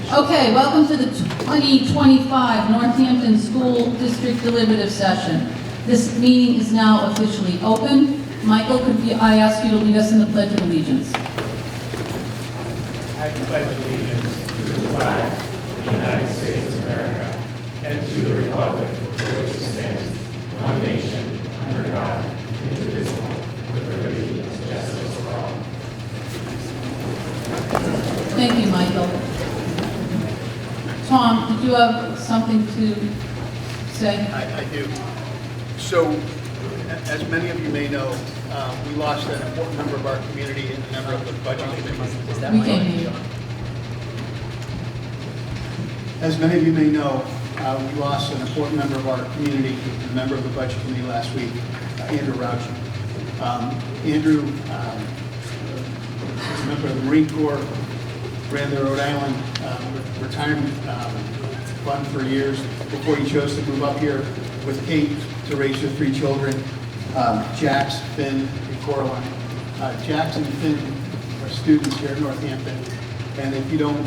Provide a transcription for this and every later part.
Okay, welcome to the 2025 Northampton School District Deliberative Session. This meeting is now officially open. Michael, I ask you to lead us in the Pledge of Allegiance? I pledge allegiance to the flag of the United States of America and to the republic for which it stands, one nation, under God, indivisible, with liberty and justice for all. Thank you, Michael. Tom, did you have something to say? I do. So, as many of you may know, we lost an important member of our community and a member of the budget committee. We can't hear you. As many of you may know, we lost an important member of our community, a member of the budget committee last week, Andrew Rauchi. Andrew was a member of the Marine Corps, ran the Rhode Island retirement fund for years before he chose to move up here with Kate to raise her 3 children, Jax, Finn, and Coraline. Jax and Finn are students here at Northampton, and if you don't,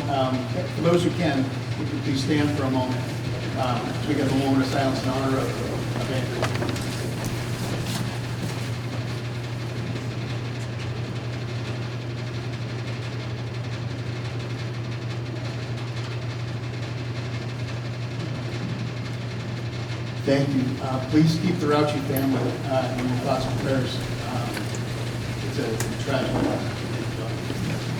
for those who can, would you please stand for a moment so we have a moment of silence in honor of Andrew. Thank you. Please keep the Rauchi family in your thoughts and prayers. It's a tragic loss.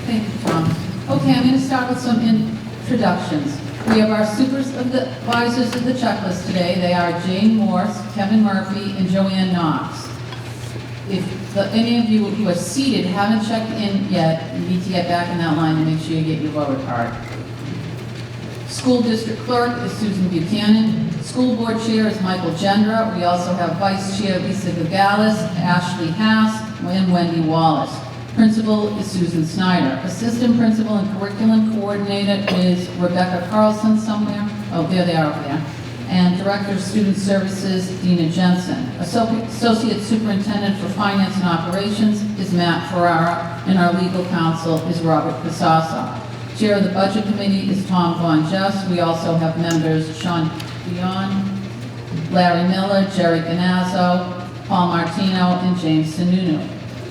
Thank you, Tom. Okay, I'm going to start with some introductions. We have our supervisors of the checklist today. They are Jane Morse, Kevin Murphy, and Joanne Knox. If any of you who are seated haven't checked in yet, you need to get back in that line to make sure you get your voter card. School District Clerk is Susan Buchanan. School Board Chair is Michael Gendra. We also have Vice Chair Lisa Gagalis, Ashley Haas, and Wendy Wallace. Principal is Susan Snyder. Assistant Principal and Curriculum Coordinator is Rebecca Carlson somewhere. Oh, there they are over there. And Director of Student Services, Dina Jensen. Associate Superintendent for Finance and Operations is Matt Ferrara, and our legal counsel is Robert Casasa. Chair of the Budget Committee is Tom Von Jess. We also have members Sean Dion, Larry Miller, Jerry Ganazzo, Paul Martino, and James Sununu.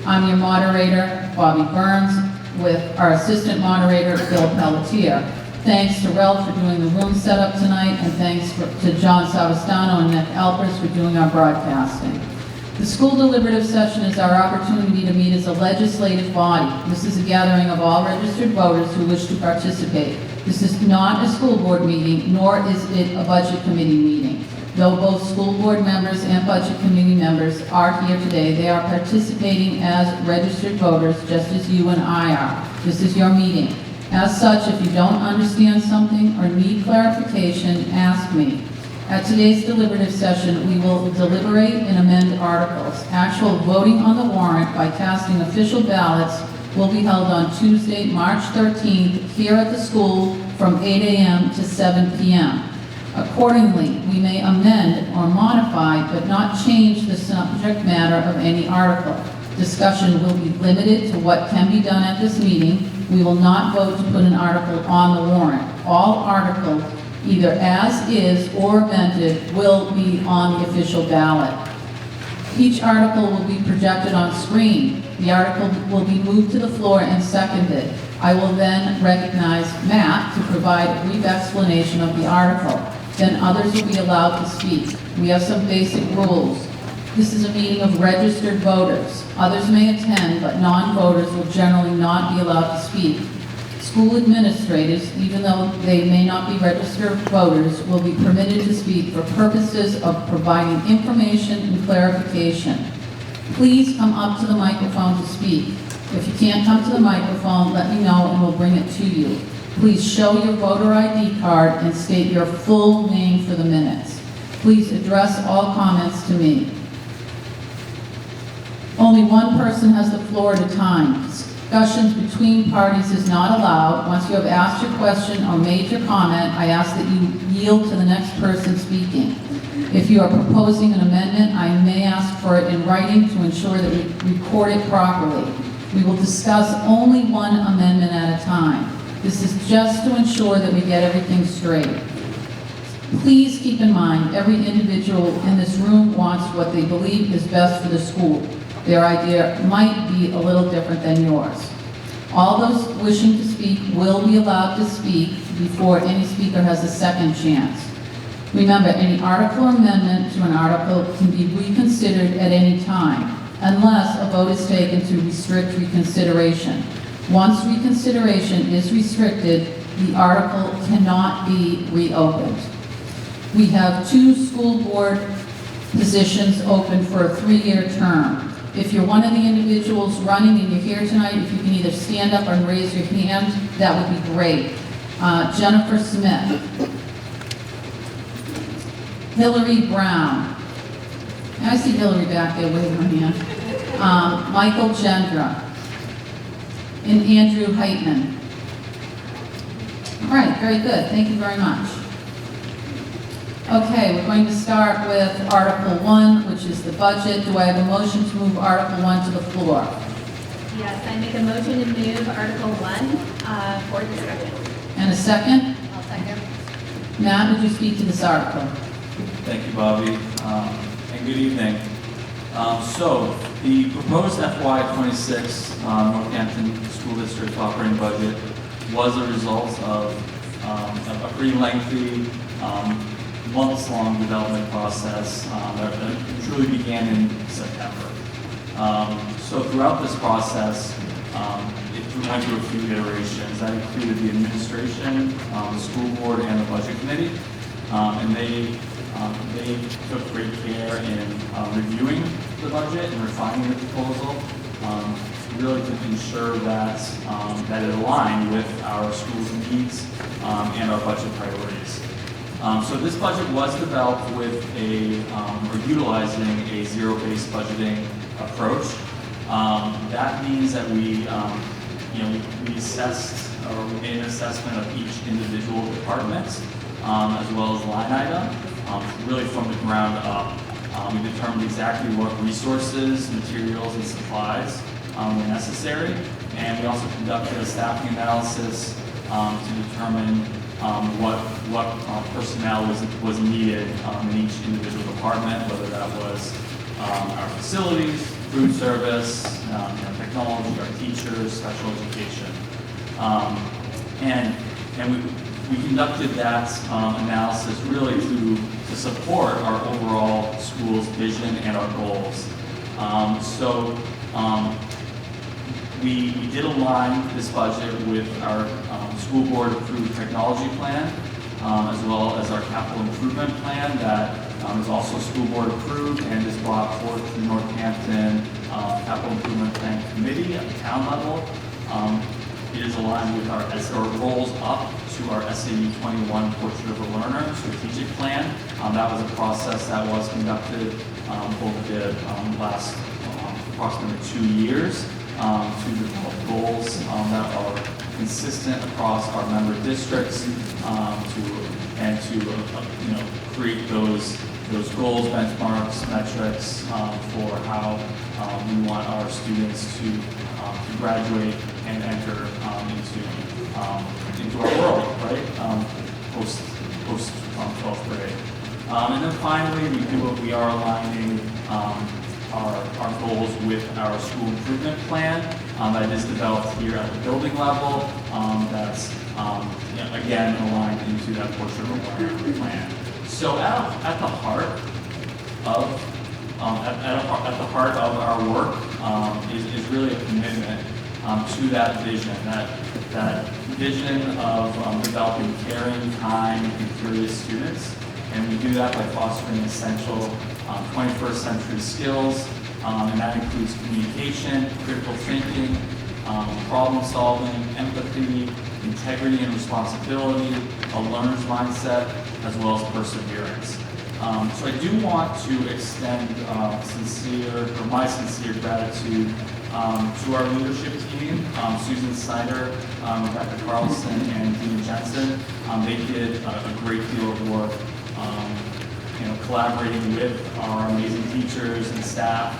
I'm your moderator, Bobby Burns, with our assistant moderator, Bill Pelletier. Thanks to Rel for doing the room setup tonight, and thanks to John Savastano and Nick Alpers for doing our broadcasting. The school deliberative session is our opportunity to meet as a legislative body. This is a gathering of all registered voters who wish to participate. This is not a school board meeting, nor is it a budget committee meeting. Though both school board members and budget committee members are here today, they are participating as registered voters, just as you and I are. This is your meeting. As such, if you don't understand something or need clarification, ask me. At today's deliberative session, we will deliberate and amend articles. Actual voting on the warrant by casting official ballots will be held on Tuesday, March 13th, here at the school from 8 a.m. to 7 p.m. Accordingly, we may amend or modify, but not change the subject matter of any article. Discussion will be limited to what can be done at this meeting. We will not vote to put an article on the warrant. All articles, either as is or amended, will be on the official ballot. Each article will be projected on screen. The article will be moved to the floor and seconded. I will then recognize Matt to provide a brief explanation of the article. Then others will be allowed to speak. We have some basic rules. This is a meeting of registered voters. Others may attend, but non-voters will generally not be allowed to speak. School administrators, even though they may not be registered voters, will be permitted to speak for purposes of providing information and clarification. Please come up to the microphone to speak. If you can't come to the microphone, let me know and we'll bring it to you. Please show your voter ID card and state your full name for the minutes. Please address all comments to me. Only one person has the floor at a time. Discussions between parties is not allowed. Once you have asked your question or made your comment, I ask that you yield to the next person speaking. If you are proposing an amendment, I may ask for it in writing to ensure that we record it properly. We will discuss only one amendment at a time. This This is just to ensure that we get everything straight. Please keep in mind, every individual in this room wants what they believe is best for the school. Their idea might be a little different than yours. All those wishing to speak will be allowed to speak before any speaker has a second chance. Remember, any article or amendment to an article can be reconsidered at any time, unless a vote is taken to restrict reconsideration. Once reconsideration is restricted, the article cannot be reopened. We have 2 school board positions open for a 3-year term. If you're one of the individuals running and you're here tonight, if you can either stand up and raise your hand, that would be great. Jennifer Smith. Hillary Brown. I see Hillary back there waving her hand. Michael Gendra. And Andrew Heitman. All right, very good. Thank you very much. Okay, we're going to start with Article 1, which is the budget. Do I have a motion to move Article 1 to the floor? Yes, I make a motion to move Article 1 for discussion. And a second? I'll second. Matt, would you speak to this article? Thank you, Bobby, and good evening. So, the proposed FY26 Northampton School District operating budget was a result of a pretty lengthy, months-long development process that truly began in September. So throughout this process, it went through a few iterations. That included the administration, the school board, and the budget committee. And they took great care in reviewing the budget and refining the proposal, really to ensure that that it aligned with our school's needs and our budget priorities. So this budget was developed with or utilizing a zero-based budgeting approach. That means that we assessed or we made an assessment of each individual department as well as line item, really from the ground up. We determined exactly what resources, materials, and supplies were necessary, and we also conducted a staffing analysis to determine what personnel was needed in each individual department, whether that was our facilities, food service, technology, our teachers, special education. And we conducted that analysis really to support our overall school's vision and our goals. We did align this budget with our school board approved technology plan, as well as our capital improvement plan that is also school board approved and is brought forth to the Northampton Capital Improvement Plan Committee at the town level. It is aligned with our rolls up to our SAU 21 Portrait of a Learner strategic plan. That was a process that was conducted over the last approximately 2 years to develop goals that are consistent across our member districts to create those goals, benchmarks, metrics for how we want our students to graduate and enter into our world, right? Post 12th grade. And then finally, we are aligning our goals with our school improvement plan that is developed here at the building level. That's again aligned into that portion of our plan. So at the heart of our work is really a commitment to that vision, that vision of developing caring, kind, and curious students. And we do that by fostering essential 21st century skills, and that includes communication, critical thinking, problem solving, empathy, integrity and responsibility, a learner's mindset, as well as perseverance. So I do want to extend my sincere gratitude to our leadership team, Susan Snyder, Rebecca Carlson, and Dean Jensen. They did a great deal of work collaborating with our amazing teachers and staff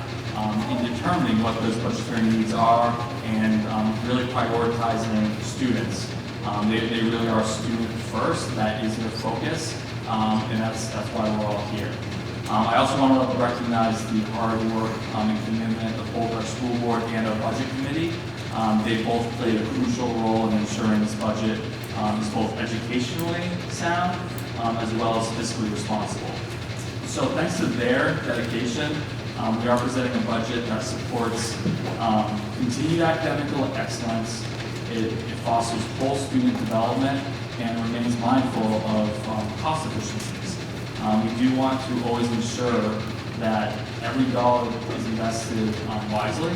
in determining what those budgetary needs are and really prioritizing students They really are student first. That is their focus, and that's why we're all here. I also want to recognize the hard work and commitment of both our school board and our budget committee. They both played a crucial role in ensuring this budget is both educationally sound as well as fiscally responsible. So thanks to their dedication, we are presenting a budget that supports continued academic excellence. It fosters full student development and remains mindful of cost efficiencies. We do want to always ensure that every dollar is invested wisely.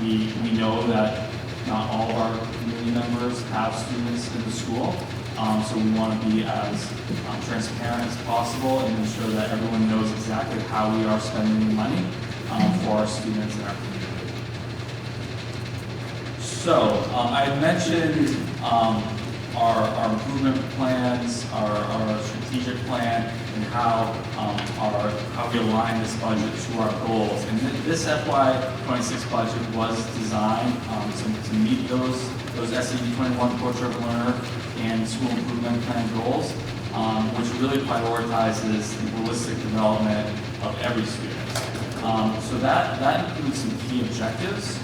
We know that not all of our community members have students in the school, so we want to be as transparent as possible and ensure that everyone knows exactly how we are spending the money for our students in our community. So I had mentioned our improvement plans, our strategic plan, and how we align this budget to our goals. And this FY26 budget was designed to meet those SED 21 Portrait of a Learner and school improvement plan goals, which really prioritizes the holistic development of every student. So that includes some key objectives.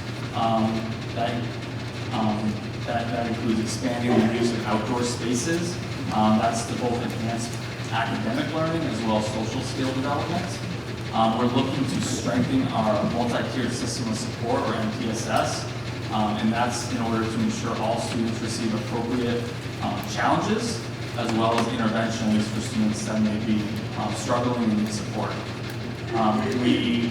That includes expanding the use of outdoor spaces. That's to both enhance academic learning as well as social skill development. We're looking to strengthen our multi-tiered system of support, or MTSS, and that's in order to ensure all students receive appropriate challenges as well as interventions for students that may be struggling and need support. We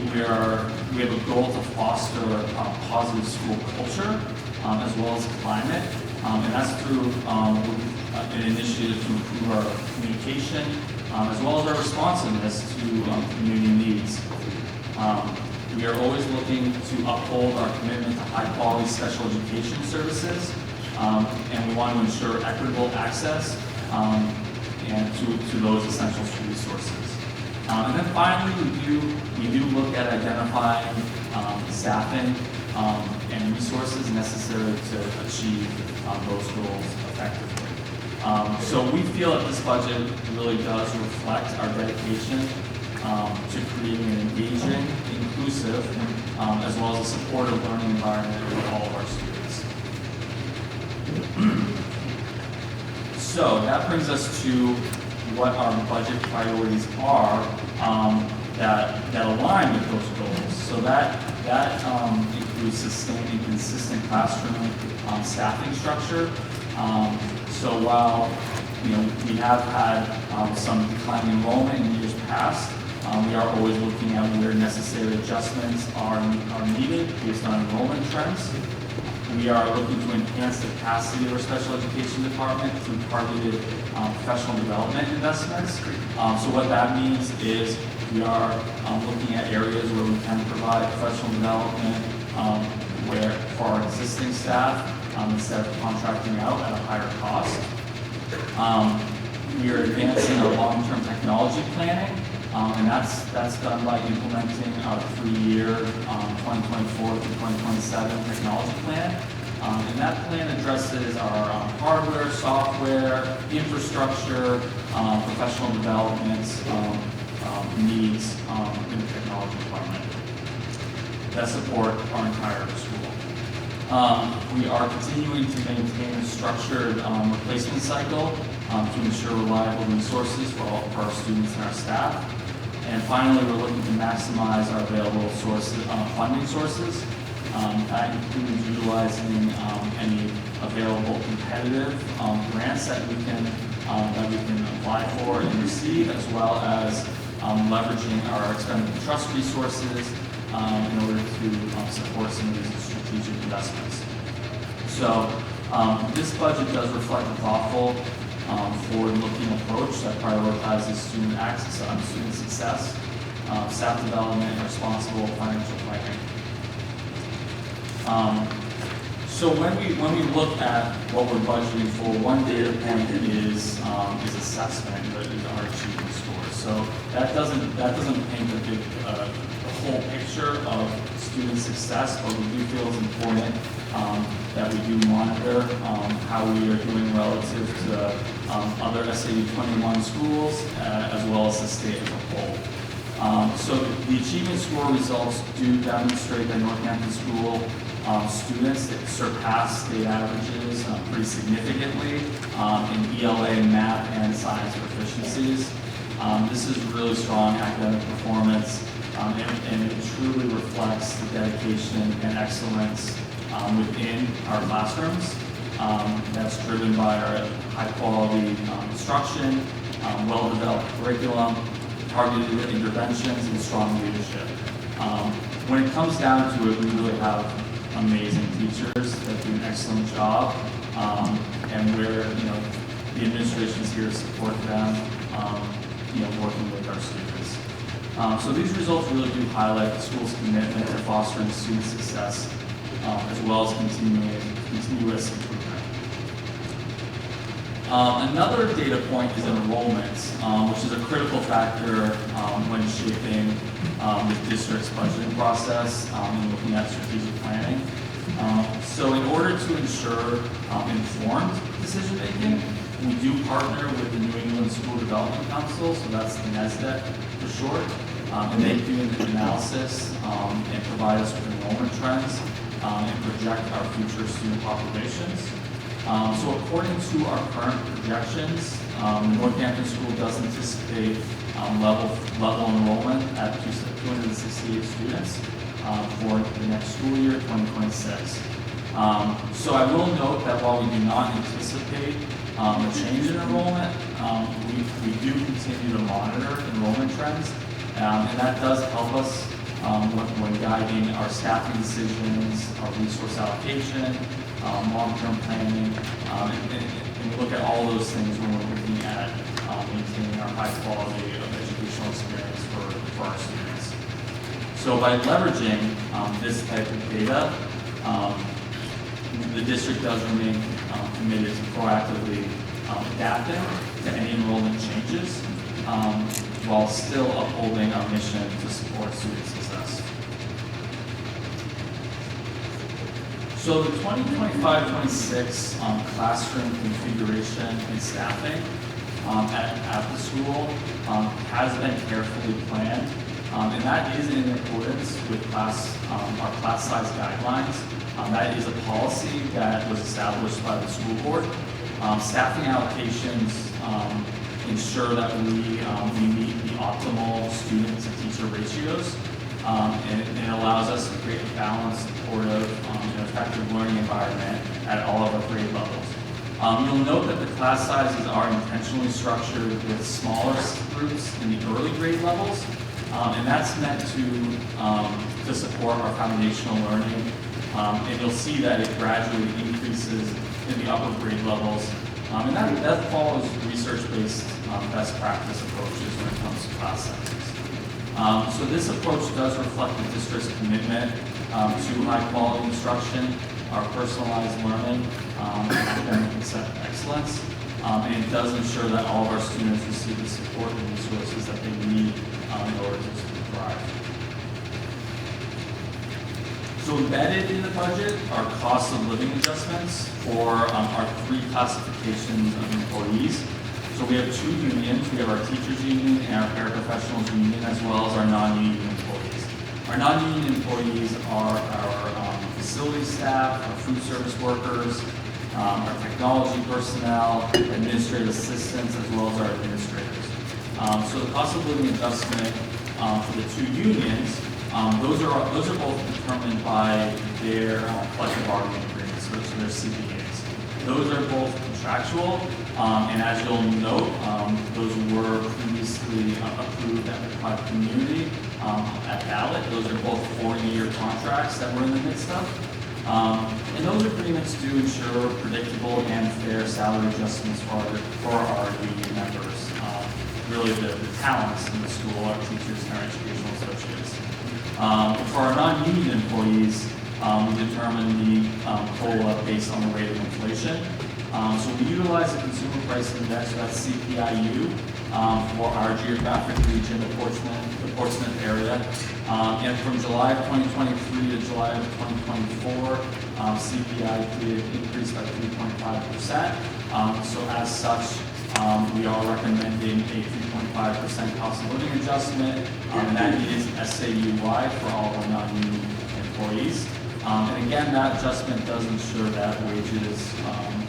have a goal to foster a positive school culture as well as climate, and that's through an initiative to improve our communication as well as our responsiveness to community needs. We are always looking to uphold our commitment to high-quality special education services, and we want to ensure equitable access and to those essential resources. And then finally, we do look at identifying staffing and resources necessary to achieve those goals effectively. So we feel that this budget really does reflect our dedication to creating an engaging, inclusive, as well as a supportive learning environment for all of our students. So that brings us to what our budget priorities are that align with those goals. So that includes sustaining consistent classroom staffing structure. So while we have had some declining enrollment in years past, we are always looking at where necessary adjustments are needed based on enrollment trends. We are looking to enhance the capacity of our special education department through targeted professional development investments. So what that means is we are looking at areas where we can provide professional development for our existing staff instead of contracting out at a higher cost. We are advancing our long-term technology planning, and that's done by implementing our 3-year 2024 to 2027 technology plan. And that plan addresses our hardware, software, infrastructure, professional development needs in the technology department that support our entire school. We are continuing to maintain a structured replacement cycle to ensure reliable resources for our students and our staff. And finally, we're looking to maximize our available funding sources. That includes utilizing any available competitive grants that we can apply for and receive, as well as leveraging our expendable trust resources in order to support some of these strategic investments. So this budget does reflect a thoughtful, forward-looking approach that prioritizes student access, student success, staff development, and responsible financial planning. So when we look at what we're budgeting for, one data point is assessment, is our achievement score. So that doesn't paint a whole picture of student success, but we do feel it's important that we do monitor how we are doing relative to other SAU 21 schools, as well as the state as a whole. So the achievement score results do demonstrate that Northampton School students that surpass state averages pretty significantly in ELA, math, and science proficiencies. This is really strong academic performance, and it truly reflects the dedication and excellence within our classrooms. That's driven by our high-quality instruction, well-developed curriculum, targeted interventions, and strong leadership. When it comes down to it, we really have amazing teachers that do an excellent job, and we're, the administration is here to support them, working with our students. So these results really do highlight the school's commitment to fostering student success, as well as continuous improvement. Another data point is enrollment, which is a critical factor when shaping the district's budgeting process and looking at strategic planning. So in order to ensure informed decision making, we do partner with the New England School Development Council, so that's the NSDEC for short, and they do an analysis and provide us with enrollment trends and project our future student populations. So according to our current projections, Northampton School does anticipate level enrollment at 268 students for the next school year, 2026. So I will note that while we do not anticipate a change in enrollment, we do continue to monitor enrollment trends, and that does help us when guiding our staffing decisions, our resource allocation, long-term planning, and we look at all those things when we're looking at maintaining our high quality of educational experience for our students. So by leveraging this type of data, the district does remain committed to proactively adapting to any enrollment changes while still upholding our mission to support student success. So the 2025-26 classroom configuration and staffing at the school has been carefully planned, and that is in accordance with our class size guidelines. That is a policy that was established by the school board. Staffing allocations ensure that we meet the optimal student to teacher ratios, and it allows us to create a balanced, supportive, and effective learning environment at all of our grade levels. You'll note that the class sizes are intentionally structured with smaller groups in the early grade levels, and that's meant to support our foundational learning. And you'll see that it gradually increases in the upper grade levels, and that follows research-based best practice approaches when it comes to class sizes. So this approach does reflect the district's commitment to high-quality instruction, our personalized learning, and academic excellence, and it does ensure that all of our students receive the support and resources that they need in order to thrive. So embedded in the budget are cost of living adjustments for our three classifications of employees. So we have two unions. We have our teachers union and our paraprofessionals union, as well as our non-union employees. Our non-union employees are our facility staff, our food service workers, our technology personnel, administrative assistants, as well as our administrators. So the cost of living adjustment for the two unions, those are both determined by their collective bargaining agreements, so their CBAs. Those are both contractual, and as you'll note, those were previously approved by the community at ballot. Those are both 4-year contracts that we're in the midst of. And those agreements do ensure predictable and fair salary adjustments for our union members, really the talents in the school, our teachers and our educational associates. For our non-union employees, we determine the COLA based on the rate of inflation. So we utilize the Consumer Price Index, so that's CPIU, for our geographic region, the Portsmouth area. And from July of 2023 to July of 2024, CPI did increase by 3.5%. So as such, we are recommending a 3.5% cost of living adjustment, and that is SAU-wide for all our non-union employees. And again, that adjustment does ensure that wages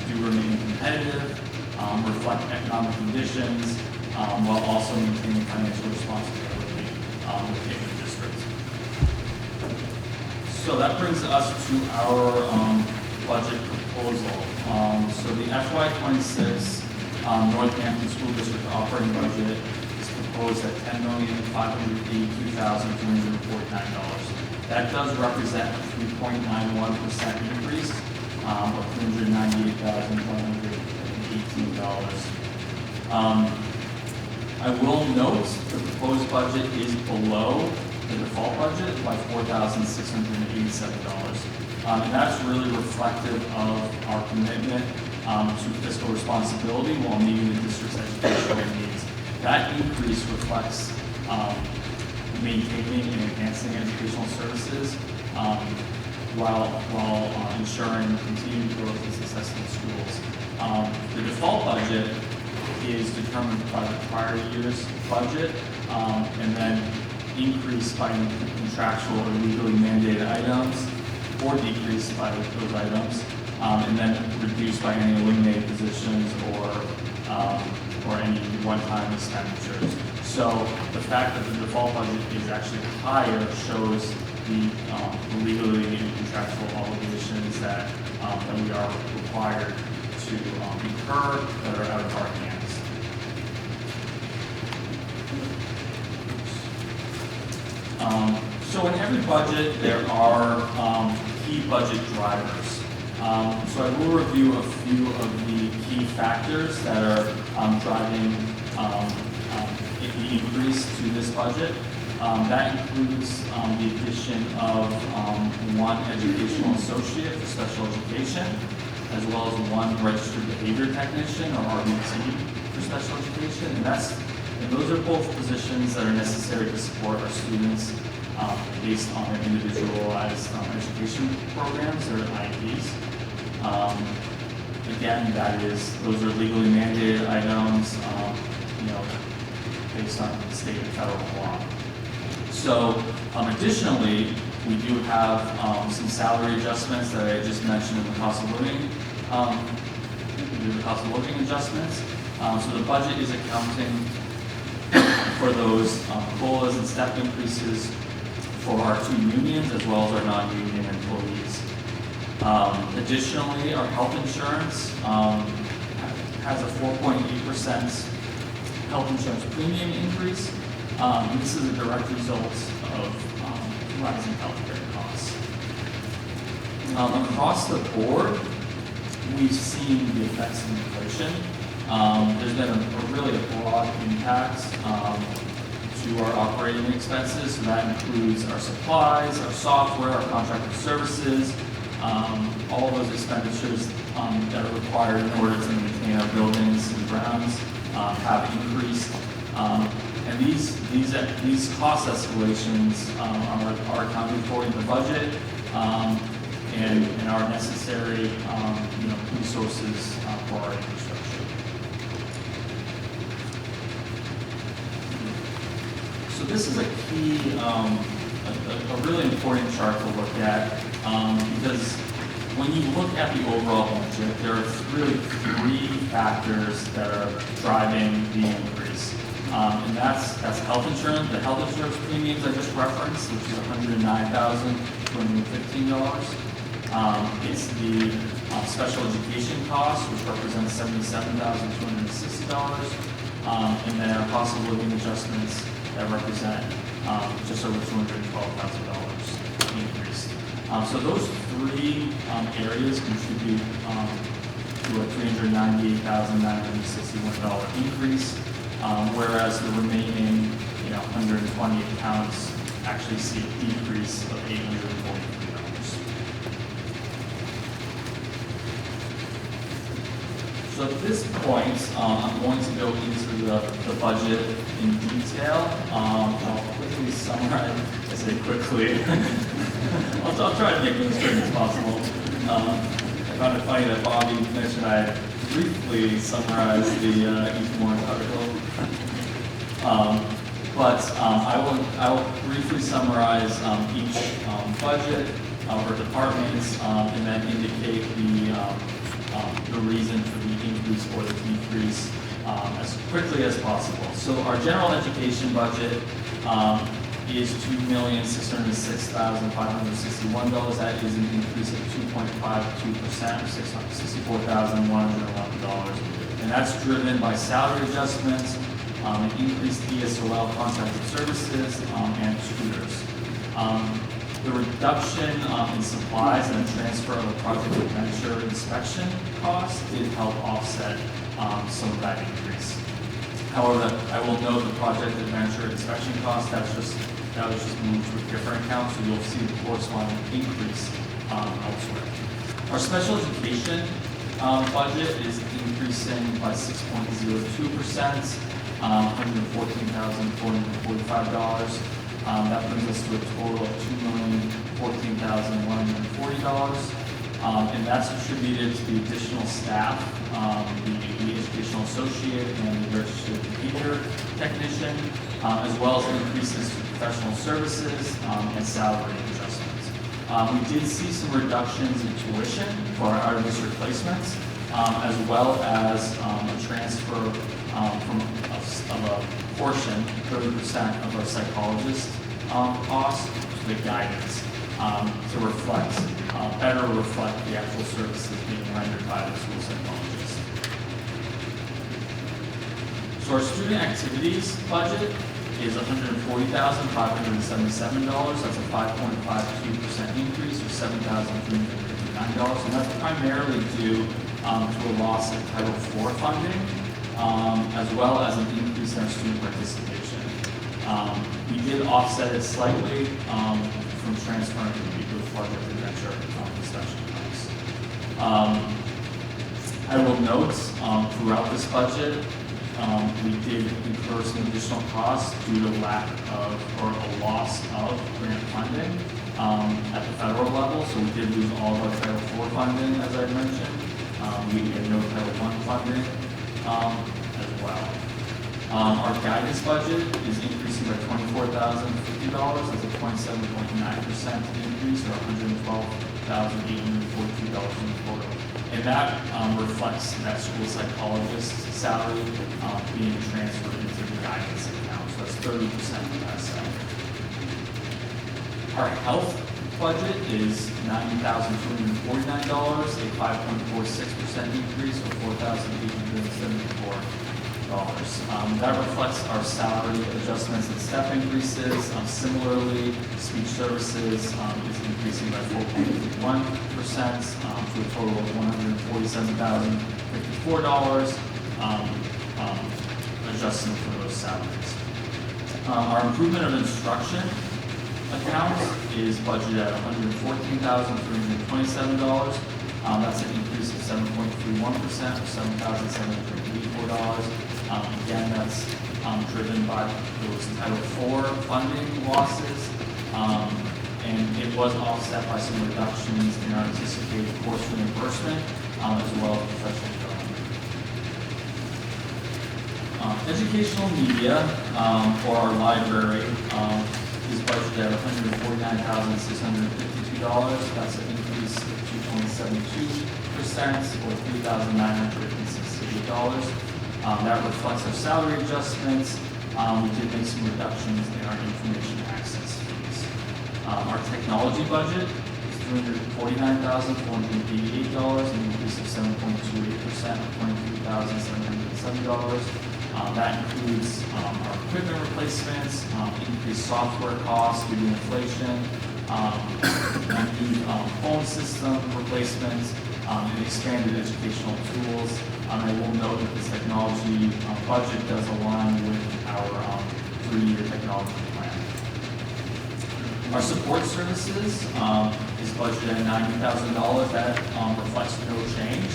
do remain competitive, reflect economic conditions, while also maintaining financial responsibility within the district. So that brings us to our budget proposal. So the FY26 Northampton School District operating budget is proposed at $10,582,349. That does represent a 3.91% increase of $398,118. I will note the proposed budget is below the default budget by $4,687. And that's really reflective of our commitment to fiscal responsibility while meeting the district's educational needs. That increase reflects maintaining and enhancing educational services while ensuring continued growth and success in schools. The default budget is determined by the prior year's budget and then increased by contractual or legally mandated items or decreased by those items and then reduced by any eliminated positions or any one-time expenditures. So the fact that the default budget is actually higher shows the legally and contractual obligations that we are required to incur that are out of our hands. So in every budget, there are key budget drivers. So I will review a few of the key factors that are driving the increase to this budget. That includes the addition of one educational associate for special education, as well as one registered behavior technician or RBT for special education. And those are both positions that are necessary to support our students based on their individualized education programs or IEPs. Again, those are legally mandated items, based on state and federal law. So, additionally, we do have some salary adjustments that I just mentioned in the cost of living. We do the cost of living adjustments. So the budget is accounting for those COLAs and step increases for our two unions as well as our non-union employees. Additionally, our health insurance has a 4.8% health insurance premium increase. This is a direct result of rising healthcare costs. Across the board, we've seen the effects of inflation. There's been a really broad impact to our operating expenses. So that includes our supplies, our software, our contracted services, all of those expenditures that are required in order to maintain our buildings and grounds have increased. And these cost escalations are accounted for in the budget and are necessary resources for our infrastructure. So this is a key, a really important chart to look at because when you look at the overall budget, there are really three factors that are driving the increase. And that's health insurance, the health insurance premiums I just referenced, which is $109,215. It's the special education costs, which represents $77,260. And then our cost of living adjustments that represent just over $212,000 increase. So those three areas contribute to a $398,961 increase, whereas the remaining 120 accounts actually see a decrease of $843. So at this point, I'm going to go into the budget in detail. I'll quickly summarize, I say quickly. I'll try to make it as quick as possible. I found it funny that Bobby mentioned I briefly summarized the each warrant article. I will briefly summarize each budget or departments and then indicate the reason for the increase or the decrease as quickly as possible. So our general education budget is $2,606,561. That is an increase of 2.52%, $64,111. And that's driven by salary adjustments, an increased ESOL contracted services, and tutors. The reduction in supplies and the transfer of the project adventure inspection costs did help offset some of that increase. However, I will note the project adventure inspection cost, that was just moved to a different account, so you'll see the corresponding increase elsewhere. Our special education budget is increasing by 6.02%, $114,445. That brings us to a total of $2,014,140. And that's attributed to the additional staff, the educational associate and the registered behavior technician, as well as increases to professional services and salary adjustments. We did see some reductions in tuition for our out-of-district placements, as well as a transfer from a portion, 30% of our psychologist cost to the guidance to reflect, better reflect the actual services being rendered by the school psychologist. So our student activities budget is $140,577. That's a 5.52% increase, or $7,359, and that's primarily due to a loss of Title IV funding, as well as an increase in our student participation. We did offset it slightly from transferring the project adventure inspection costs. I will note throughout this budget, we did incur some additional costs due to lack of or a loss of grant funding at the federal level. So we did lose all of our Title IV funding, as I mentioned. We had no Title I funding as well. Our guidance budget is increasing by $24,050. That's a 27.9% increase, or $112,842 in total. And that reflects that school psychologist salary being transferred into the guidance account. So that's 30% of that salary. Our health budget is $90,249, a 5.46% increase, or $4,874. That reflects our salary adjustments and step increases. Similarly, speech services is increasing by 4.1% to a total of $147,054, adjusting for those salaries. Our improvement of instruction account is budgeted at $114,327. That's an increase of 7.31%, or $7,784. Again, that's driven by those Title IV funding losses, and it was offset by some reductions in our anticipated course reimbursement, as well as professional development. Educational media, or our library, is budgeted at $149,652. That's an increase of 2.72%, or $3,968. That reflects our salary adjustments. We did make some reductions in our information access fees. Our technology budget is $349,488, an increase of 7.28%, or $23,707. That includes our equipment replacements, increased software costs due to inflation, new phone system replacements, and expanded educational tools. I will note that this technology budget does align with our 3-year technology plan. Our support services is budgeted at $90,000. That reflects no change.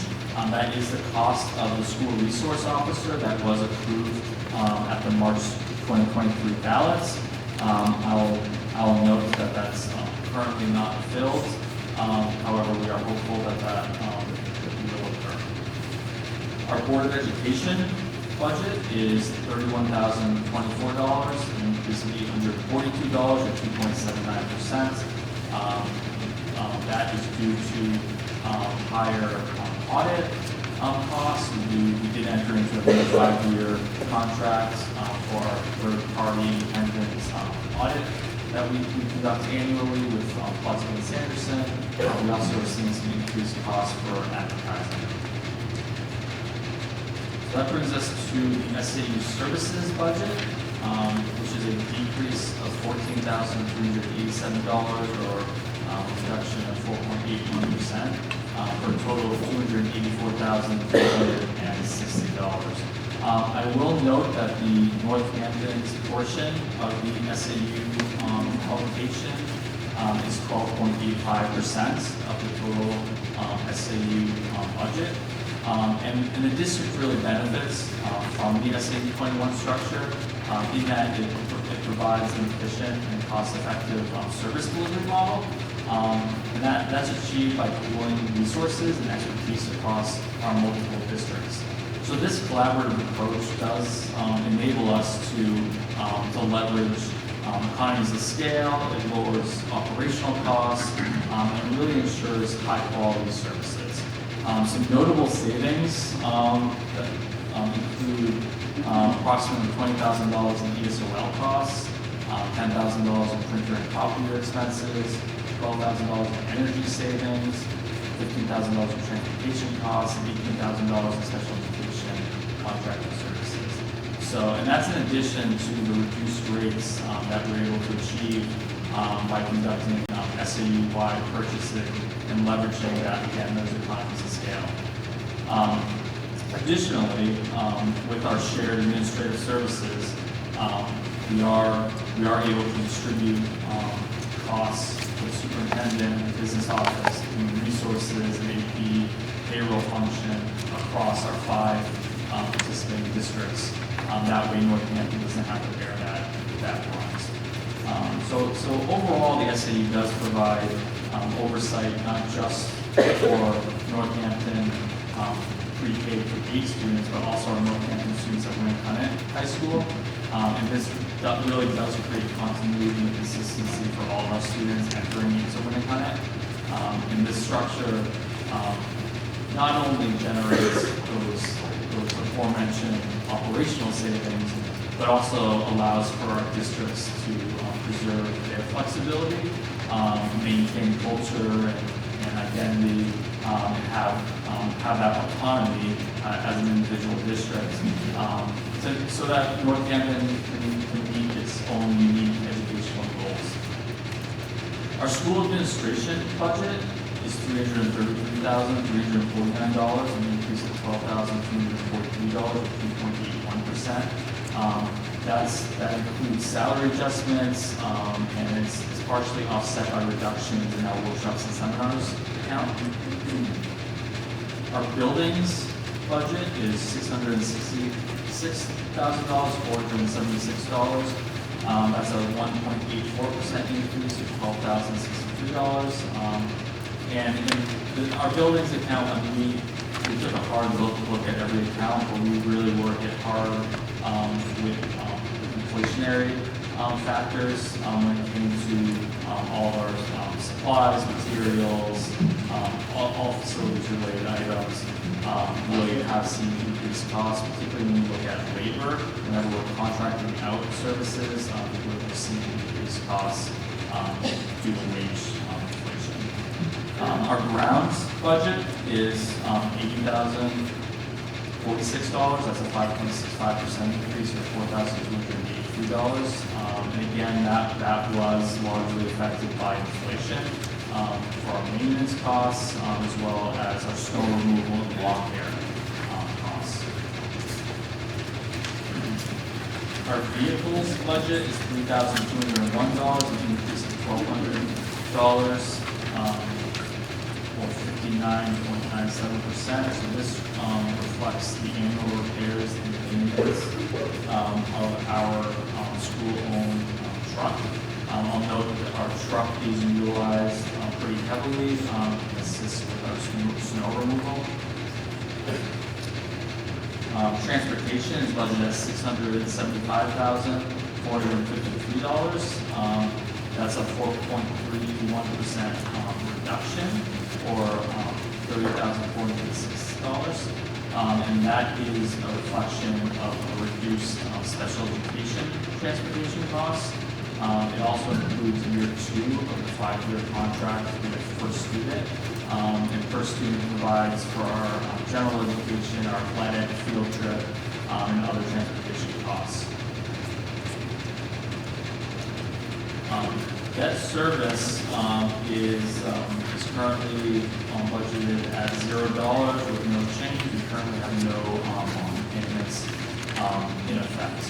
That is the cost of the school resource officer that was approved at the March 2023 ballots. I'll note that that's currently not filled. However, we are hopeful that will occur. Our Board of Education budget is $31,024, an increase of $842 or 2.79%. That is due to higher audit costs. We did enter into a 5-year contract for our third-party independent audit that we conduct annually with Plotkin and Sanderson. We also are seeing some increased costs for advertising. So that brings us to the SAU services budget, which is a decrease of $14,387 or a reduction of 4.81%, for a total of $284,360. I will note that the Northampton's portion of the SAU allocation is 12.85% of the total SAU budget. And the district really benefits from the SAU 21 structure in that it provides an efficient and cost-effective service delivery model. And that's achieved by pooling resources and expertise across our multiple districts. So this collaborative approach does enable us to leverage economies of scale. It lowers operational costs and really ensures high-quality services. Some notable savings that include approximately $20,000 in ESOL costs, $10,000 in printer and copier expenses, $12,000 in energy savings, $15,000 in transportation costs, and $18,000 in special education contracting services. So, and that's in addition to the reduced rates that we're able to achieve by conducting SAU-wide purchasing and leveraging that, again, those economies of scale. Additionally, with our shared administrative services, we are able to distribute costs with superintendent, business office, human resources, and AP payroll function across our 5 participating districts. That way, Northampton doesn't have to bear that cost. So overall, the SAU does provide oversight not just for Northampton pre-K through 8 students, but also our Northampton students at Winnicott High School. And this really does create continuity and consistency for all of our students entering into Winnicott. And this structure not only generates those aforementioned operational savings, but also allows for our districts to preserve their flexibility, maintain culture and identity, and have that autonomy as an individual district, so that Northampton can meet its own unique educational goals. Our school administration budget is $333,349, an increase of $12,343, or 3.81%. That includes salary adjustments, and it's partially offset by reductions in our workshops and seminars account. Our buildings budget is $666,476. That's a 1.84% increase of $12,063. And in our buildings account, we took a hard look at every account, but we really worked it hard with inflationary factors when it came to all of our supplies, materials, all facilities-related items. Really have seen increased costs, particularly when you look at labor. Whenever we're contracting out services, we're seeing increased costs due to wage inflation. Our grounds budget is $80,046. That's a 5.65% increase, or $4,283. And again, that was largely affected by inflation for our maintenance costs, as well as our snow removal and lawn care costs. Our vehicles budget is $3,201, an increase of $1,200. or 59.97%. So this reflects the annual repairs and maintenance of our school-owned truck. I'll note that our truck is utilized pretty heavily to assist with our snow removal. Transportation is budgeted at $675,453. That's a 4.31% reduction, or $30,406. And that is a reflection of a reduced special education transportation costs. It also includes year 2 of the 5-year contract with First Student. And First Student provides for our general education, our athletic, field trip, and other transportation costs. Debt service is currently budgeted at $0 with no change. We currently have no payments in effect.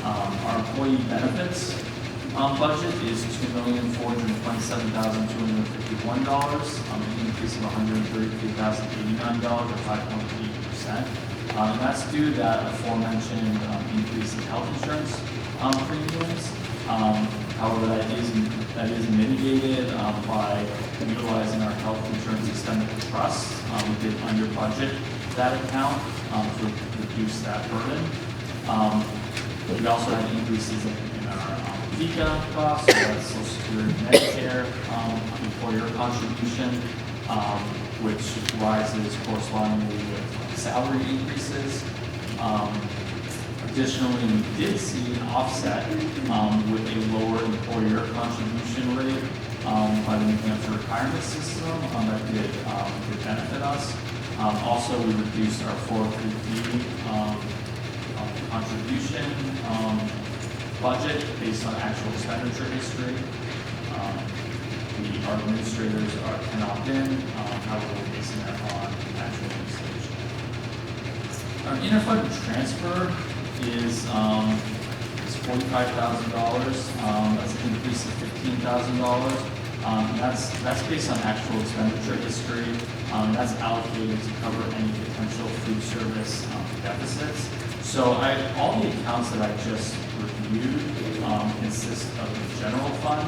Our employee benefits budget is $2,427,251, an increase of $133,089 or 5.8%. And that's due to that aforementioned increase in health insurance premiums. However, that is mitigated by utilizing our health insurance expenditure trust. We did under budget that account to reduce that burden. We also had increases in our FICA costs, so that's Social Security, Medicare, employer contribution, which rises correspondingly with salary increases. Additionally, we did see an offset with a lower employer contribution rate by the New Hampshire retirement system that did benefit us. Also, we reduced our 403B contribution budget based on actual expenditure history. Our administrators can opt in, however, we're basing that on actual usage. Our interfund transfer is $45,000. That's an increase of $15,000. That's based on actual expenditure history. That's allocated to cover any potential food service deficits. So all the accounts that I just reviewed consist of the general fund,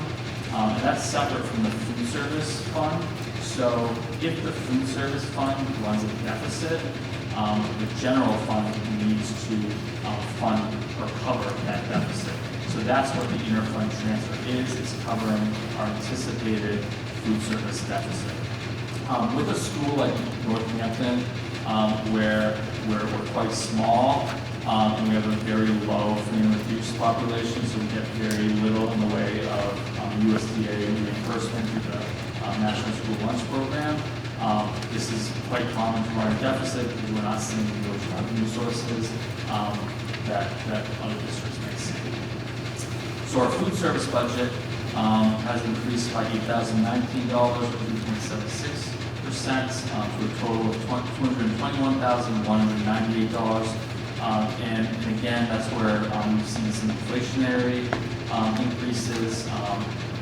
and that's separate from the food service fund. So if the food service fund runs a deficit, the general fund needs to fund or cover that deficit. So that's what the interfund transfer is. It's covering our anticipated food service deficit. With a school like North Hampton, where we're quite small, and we have a very low free and reduced population, so we get very little in the way of USDA reimbursement through the National School Lunch Program. This is quite common to our deficit because we're not seeing those revenue sources that other districts may see. So our food service budget has increased by $8,019 or 3.76%, to a total of $221,198. And again, that's where we've seen some inflationary increases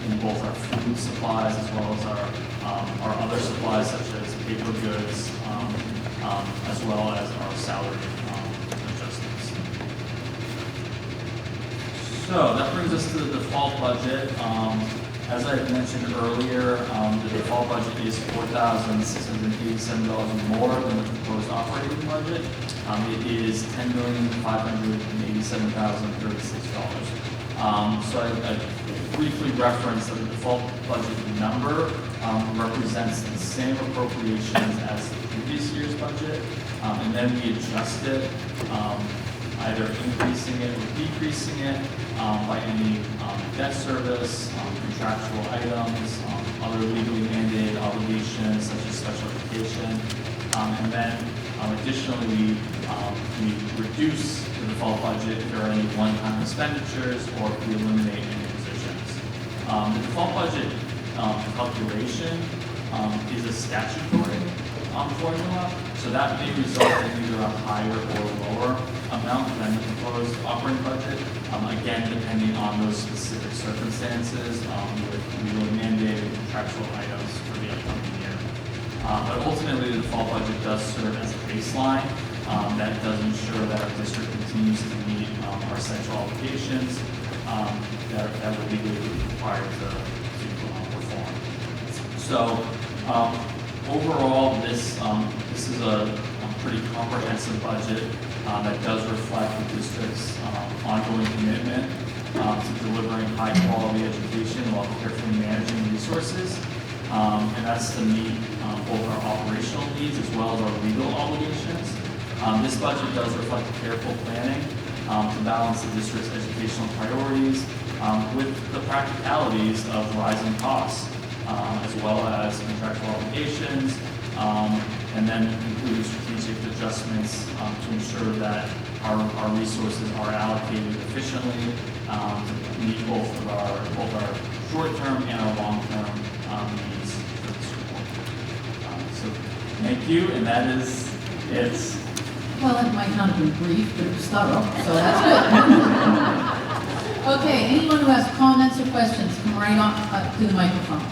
in both our food supplies as well as our other supplies such as paper goods, as well as our salary adjustments. So that brings us to the default budget. As I mentioned earlier, the default budget is $4,687 more than the proposed operating budget. It is $10,587,036. So I briefly referenced that the default budget number represents the same appropriations as the previous year's budget, and then we adjust it, either increasing it or decreasing it by any debt service, contractual items, other legally mandated obligations such as special education, and then additionally we reduce the default budget if there are any one-time expenditures or if we eliminate any positions. The default budget calculation is a statutory formula, so that may result in either a higher or lower amount than the proposed operating budget, again, depending on those specific circumstances with legally mandated contractual items for But ultimately, the default budget does serve as a baseline that does ensure that our district continues to meet our essential obligations that we're legally required to perform. So overall, this is a pretty comprehensive budget that does reflect the district's ongoing commitment to delivering high-quality education while carefully managing resources. And that's to meet both our operational needs as well as our legal obligations. This budget does reflect careful planning to balance the district's educational priorities with the practicalities of rising costs, as well as contractual obligations, and then including strategic adjustments to ensure that our resources are allocated efficiently to meet both our short-term and our long-term needs for the school. So thank you, and that is it. Well, it might not have been brief, but it was thorough, so that's good. Okay, anyone who has comments or questions, come right on up to the microphone.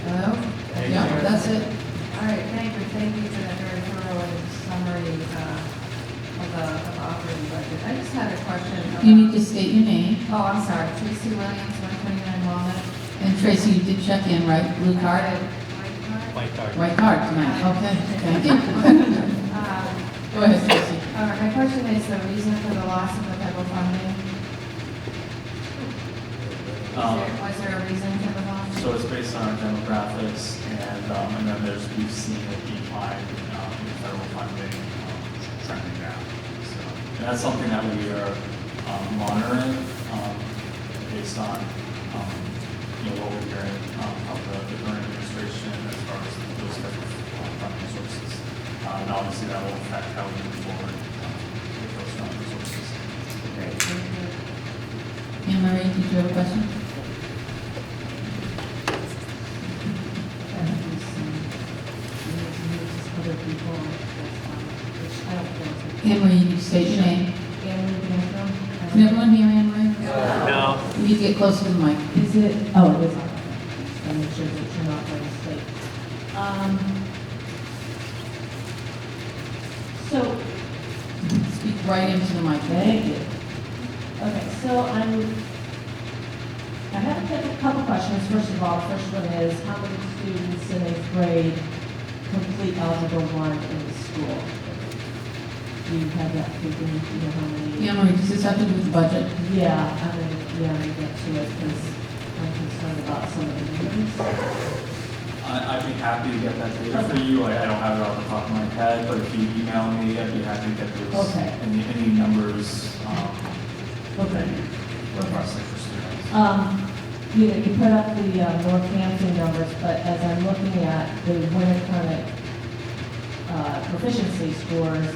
Hello? Yeah, that's it. All right, thank you for that very thorough and summary of the operating budget. I just had a question. You need to state your name. Oh, I'm sorry, Tracy Williams, 129 Walnut. And Tracy, you did check in, right? Blue card? White card. White card tonight, okay, thank you. Go ahead, Tracy. All right, my question is the reason for the loss of the federal funding? Was there a reason for the loss? So it's based on our demographics, and then we've seen a decline in federal funding trending down. So, and that's something that we are monitoring based on what we're hearing of the current administration as far as those type of funding sources. And obviously that will affect how we move forward with those funding sources. Great, thank you. Anne Marie, did you have a question? Other people, which I don't think. Anne Marie, you need to state your name. Can everyone hear Anne Marie? No. You need to get closer to the mic. Is it, oh, it is on. I'm make sure that you're not going to state. So, Speak right into the mic. thank you. Okay, so I have a couple questions. First of all, the first one is, how many students in 8th grade complete Algebra 1 in the school? Do you have that figure? Do you know how many? Anne Marie, does this have to do with the budget? Yeah, I'm gonna get to it because I'm concerned about some of the numbers. I'd be happy to get that data for you. I don't have it off the top of my head, but if you email me, I'd be happy to get those. Okay. Any numbers Okay. requested for students. You put up the Northampton numbers, but as I'm looking at the Winnicott proficiency scores,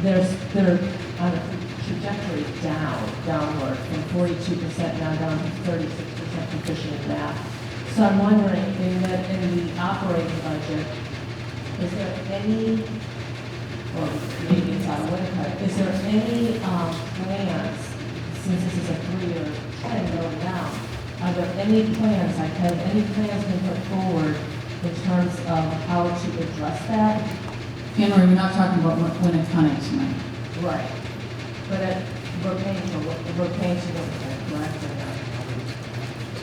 they're on a trajectory downward from 42% now down to 36% proficient in math. So I'm wondering, in the operating budget, is there any, or maybe it's out of Winnicott, is there any plans, since this is a 3-year trend going down, are there any plans, like have any plans been put forward in terms of how to address that? Anne Marie, we're not talking about Winnicott tonight. Right. But we're paying to Winnicott, correct or not?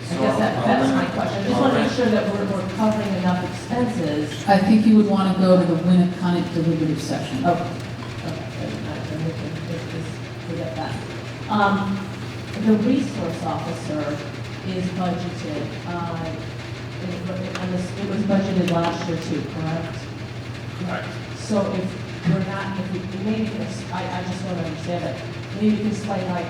I guess that's my question. I just want to make sure that we're covering enough expenses. I think you would want to go to the Winnicott Deliberative Session. Okay. Then we can just forget that. The resource officer is budgeted, it was budgeted last year too, correct? Correct. So if maybe, I just want to understand it, maybe you can explain like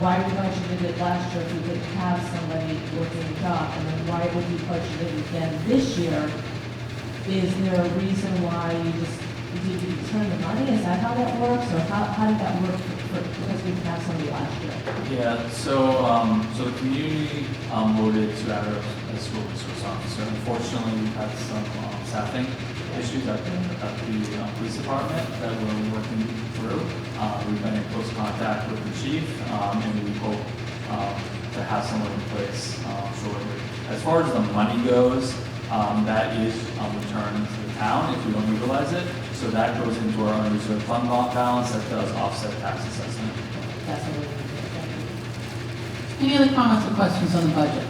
why we budgeted it last year if we didn't have somebody working the job, and then why would we budget it again this year? Is there a reason why did you return the money? Is that how that works, or how did that work because we passed somebody last year. Yeah, so the community voted to add a school resource officer. Unfortunately, we've had some staffing issues at the police department that we're working through. We've been in close contact with the chief, and we hope to have someone in place shortly. As far as the money goes, that is returned to the town if we don't utilize it. So that goes into our unreserved fund balance that does offset tax assessment. That's what we need. Any other comments or questions on the budget?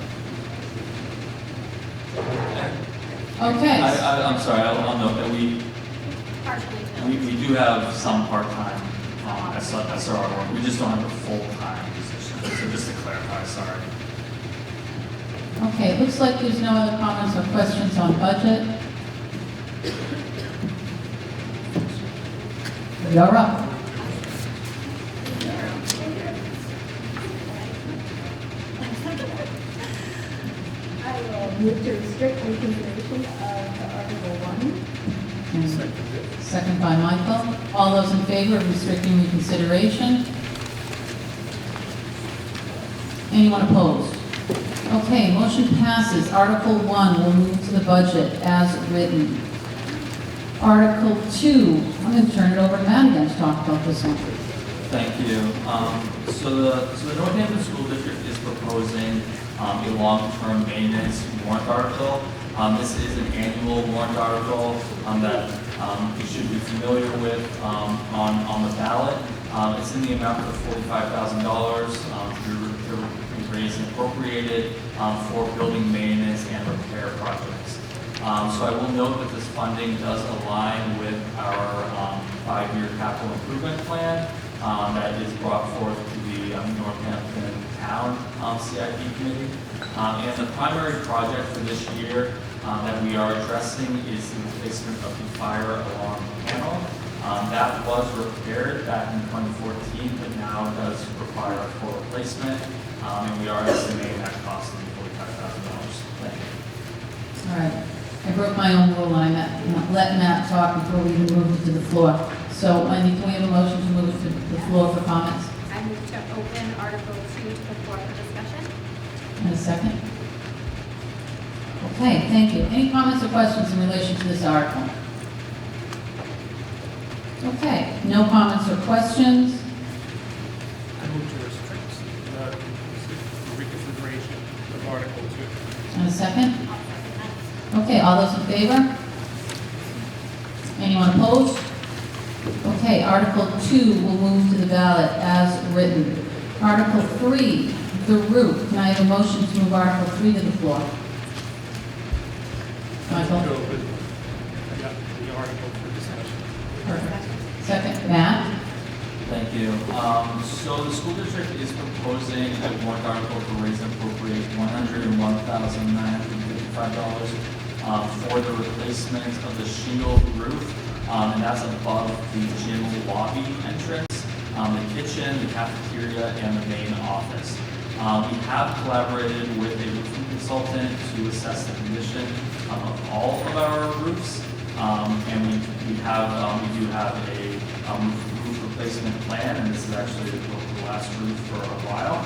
Okay. I'm sorry, I'll note that we do have some part-time SRO work. We just don't have a full-time position. So just to clarify, sorry. Okay, it looks like there's no other comments or questions on budget. You're up. I will move to restrict reconsideration of Article 1. Second by Michael. All those in favor of restricting reconsideration? Anyone opposed? Okay, motion passes. Article 1 will move to the budget as written. Article 2, I'm going to turn it over to Matt again to talk about this one. Thank you. So the Northampton School District is proposing a long-term maintenance warrant article. This is an annual warrant article that you should be familiar with on the ballot. It's in the amount of $45,000 to be raised and appropriated for building maintenance and repair projects. So I will note that this funding does align with our 5-year capital improvement plan that is brought forth to the Northampton Town CIP Committee. And the primary project for this year that we are addressing is the replacement of the fire alarm panel. That was repaired back in 2014, but now does require a full replacement. And we are estimating that cost to be $45,000. Thank you. All right. I broke my own rule and I let Matt talk before we even moved it to the floor. So, Wendy, can we have a motion to move it to the floor for comments? I move to open Article 2 to the floor for discussion. And a second? Okay, thank you. Any comments or questions in relation to this article? Okay, no comments or questions. I move to restrict the reconsideration of Article 2. And a second? Okay, all those in favor? Anyone opposed? Okay, Article 2 will move to the ballot as written. Article 3, the roof. Can I have a motion to move Article 3 to the floor? Michael? To open the article for discussion. Perfect. Second, Matt? Thank you. So the school district is proposing a warrant article to raise and appropriate $101,955 for the replacement of the shingled roof, and that's above the gym lobby entrance, the kitchen, the cafeteria, and the main office. We have collaborated with a roofing consultant to assess the condition of all of our roofs, and we do have a roof replacement plan, and this is actually the last roof for a while.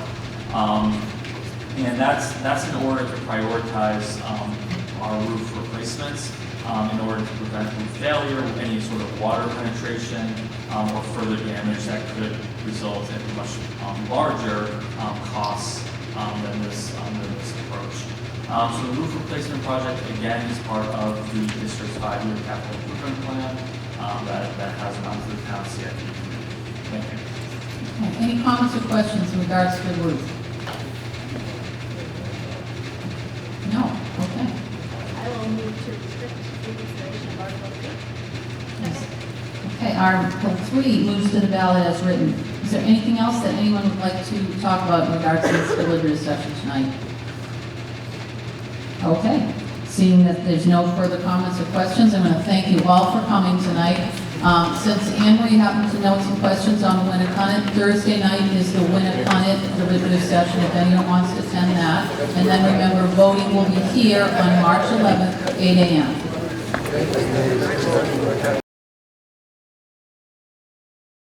And that's in order to prioritize our roof replacements in order to prevent roof failure, any sort of water penetration or further damage that could result in much larger costs than this approach. So the roof replacement project, again, is part of the district's 5-year capital improvement plan that has gone to the town CIP. Thank you. Okay, any comments or questions in regards to the roof? No? Okay. I will move to restrict reconsideration of Article 3. Yes. Okay, Article 3 moves to the ballot as written. Is there anything else that anyone would like to talk about in regards to this deliberative session tonight? Okay, seeing that there's no further comments or questions, I'm going to thank you all for coming tonight. Since Anne Marie happened to note some questions on Winnicott, Thursday night is the Winnicott deliberative session if anyone wants to attend that. And then remember, voting will be here on March 11th, 8 a.m.